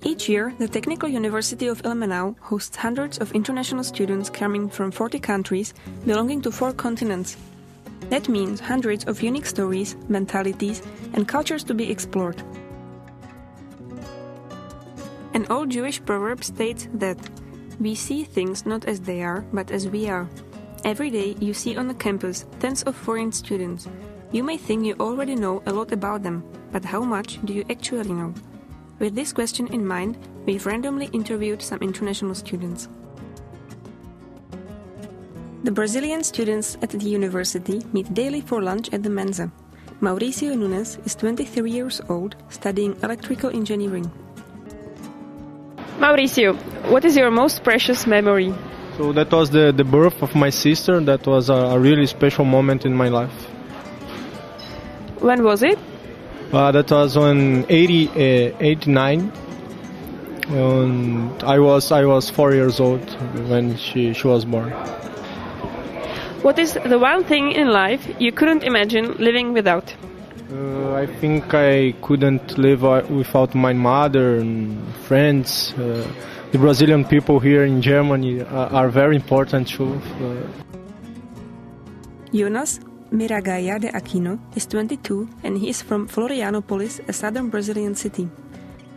Each year, the Technical University of Ilmenau hosts hundreds of international students coming from 40 countries belonging to 4 continents. That means hundreds of unique stories, mentalities, and cultures to be explored. An old Jewish proverb states that we see things not as they are, but as we are. Every day you see on the campus tens of foreign students. You may think you already know a lot about them, but how much do you actually know? With this question in mind, we've randomly interviewed some international students. The Brazilian students at the university meet daily for lunch at the Mensa. Mauricio Nunes is 23 years old, studying electrical engineering. Mauricio, what is your most precious memory? So that was the birth of my sister. That was a really special moment in my life. When was it? That was on 89. And I was 4 years old when she was born. What is the one thing in life you couldn't imagine living without? I think I couldn't live without my mother and friends. The Brazilian people here in Germany are very important too. Jonas Miragaia de Aquino is 22 and he is from Florianopolis, a southern Brazilian city.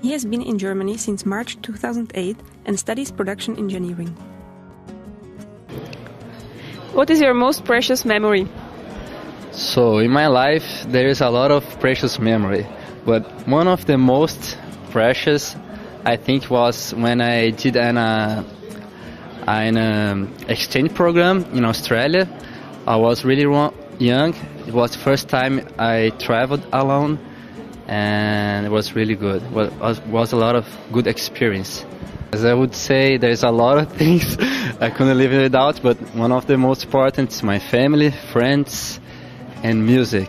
He has been in Germany since March 2008 and studies production engineering. What is your most precious memory? So in my life there is a lot of precious memory, but one of the most precious I think was when I did an exchange program in Australia. I was really young. It was the first time I traveled alone, and it was really good. It was a lot of good experience. As I would say, there's a lot of things I couldn't live without, but one of the most important is my family, friends, and music.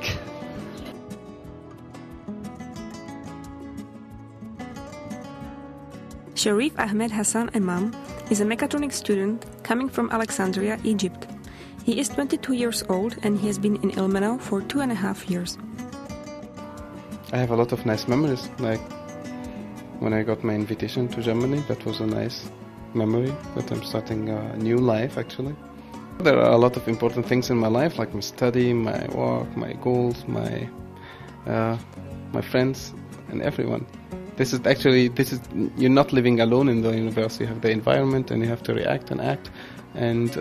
Sharif Ahmed Hassan Imam is a mechatronics student coming from Alexandria, Egypt. He is 22 years old and he has been in Ilmenau for 2.5 years. I have a lot of nice memories, like when I got my invitation to Germany. That was a nice memory, that I'm starting a new life actually. There are a lot of important things in my life, like my study, my work, my goals, my friends, and everyone. You're not living alone in the universe. You have the environment, and you have to react and act. And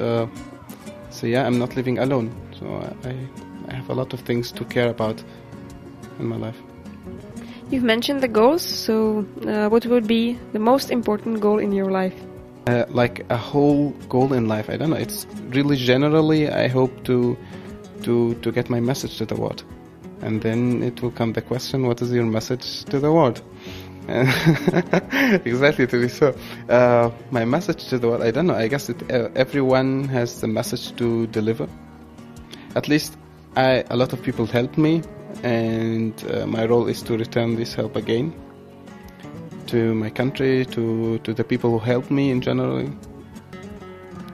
so yeah, I'm not living alone. So I have a lot of things to care about in my life. You've mentioned the goals. So what would be the most important goal in your life? Like a whole goal in life, I don't know. It's really generally, I hope to get my message to the world, and then it will come the question: what is your message to the world? Exactly, to be so. My message to the world, I don't know. I guess everyone has the message to deliver. At least a lot of people helped me, and my role is to return this help again. To my country, to the people who helped me in general.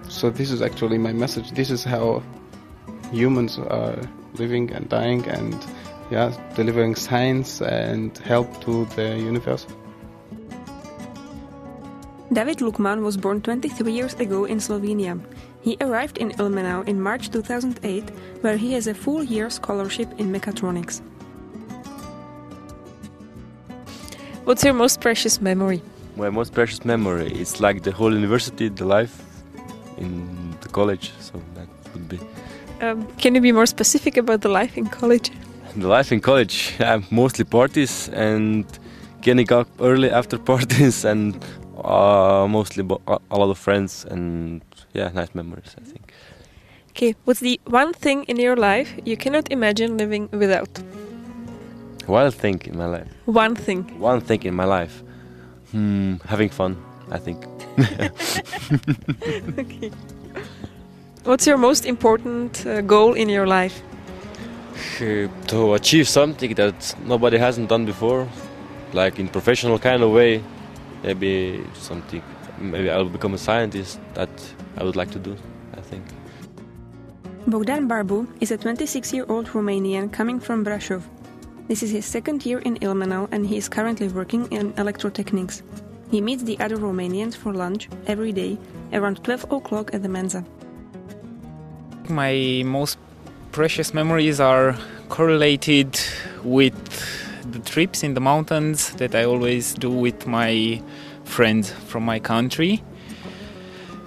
So this is actually my message. This is how humans are living and dying and delivering science and help to the universe. David Lukman was born 23 years ago in Slovenia. He arrived in Ilmenau in March 2008, where he has a full-year scholarship in mechatronics. What's your most precious memory? My most precious memory is like the whole university, the life in the college, so that would be. Can you be more specific about the life in college? The life in college, mostly parties and getting up early after parties and mostly a lot of friends and nice memories, I think. Okay, what's the one thing in your life you cannot imagine living without? One thing in my life. One thing. One thing in my life. Having fun, I think. Okay. What's your most important goal in your life? To achieve something that nobody hasn't done before, like in professional kind of way. Maybe I'll become a scientist. That I would like to do, I think. Bogdan Barbu is a 26-year-old Romanian coming from Brașov. This is his second year in Ilmenau and he is currently working in electrotechnics. He meets the other Romanians for lunch every day around 12 o'clock at the Mensa. My most precious memories are correlated with the trips in the mountains that I always do with my friends from my country,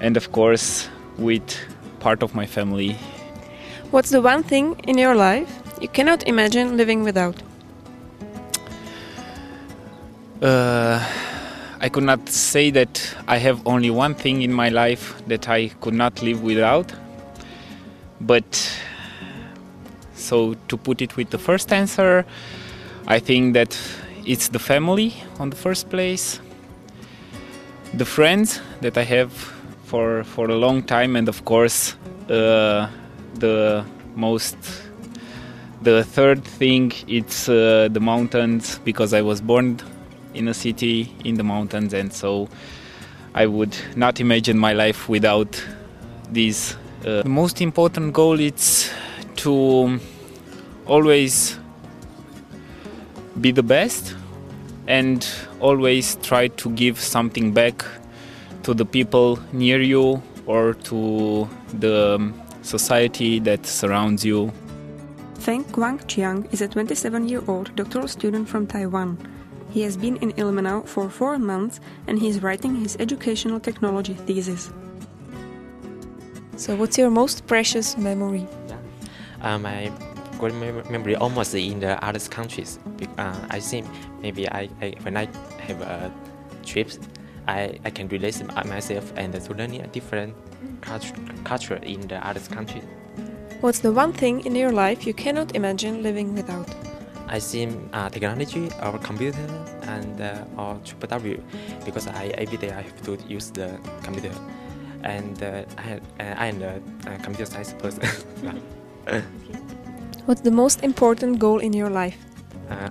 and of course with part of my family. What's the one thing in your life you cannot imagine living without? I could not say that I have only one thing in my life that I could not live without, but so to put it with the first answer, I think that it's the family on the first place, the friends that I have for a long time, and of course the third thing, it's the mountains, because I was born in a city in the mountains, and so I would not imagine my life without these. The most important goal is to always be the best and always try to give something back to the people near you or to the society that surrounds you. Feng Guangqiang is a 27-year-old doctoral student from Taiwan. He has been in Ilmenau for 4 months and he is writing his educational technology thesis. So what's your most precious memory? My good memory almost in the other countries. I think maybe when I have trips, I can relate myself and to learning a different culture in the other countries. What's the one thing in your life you cannot imagine living without? I think technology, our computer, and or W, because every day I have to use the computer, and I am a computer science person. What's the most important goal in your life?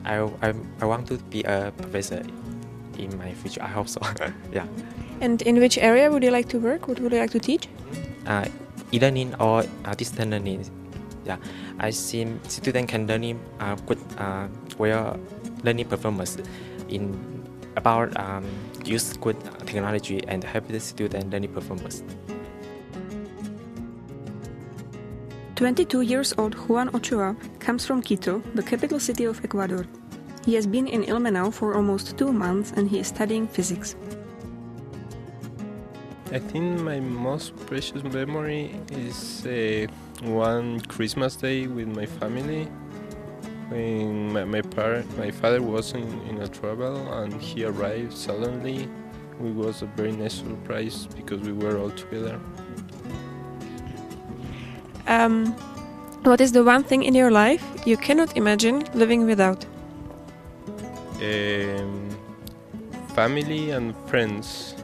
I want to be a professor in my future. I hope so. Yeah. And in which area would you like to work? What would you like to teach? E-learning or distance learning. Yeah, I think students can learn good well learning performance in about use good technology and help the student learning performance. 22 years old Juan Ochoa comes from Quito, the capital city of Ecuador. He has been in Ilmenau for almost 2 months and he is studying physics. I think my most precious memory is one Christmas day with my family. When my father was in a travel and he arrived suddenly. It was a very nice surprise because we were all together. What is the one thing in your life you cannot imagine living without? Family and friends.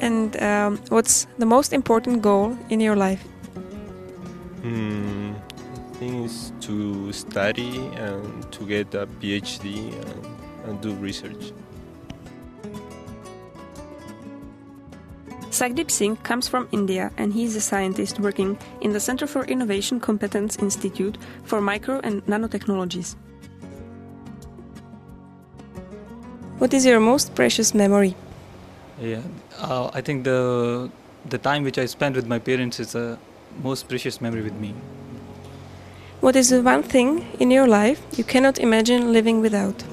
And what's the most important goal in your life? I think it's to study and to get a PhD and do research. Sakdeep Singh comes from India and he is a scientist working in the Center for Innovation Competence Institute for Micro and Nanotechnologies. What is your most precious memory? Yeah, I think the time which I spent with my parents is the most precious memory with me. What is the one thing in your life you cannot imagine living without?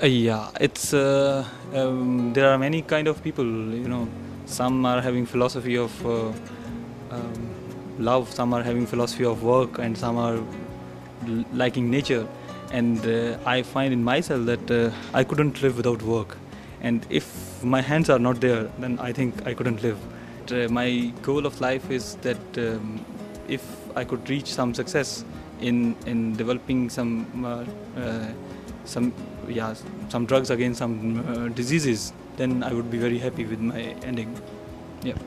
Yeah, it's there are many kind of people, you know. Some are having philosophy of love, some are having philosophy of work, and some are liking nature. And I find in myself that I couldn't live without work. And if my hands are not there, then I think I couldn't live. My goal of life is that if I could reach some success in developing some drugs against some diseases, then I would be very happy with my ending. Yeah.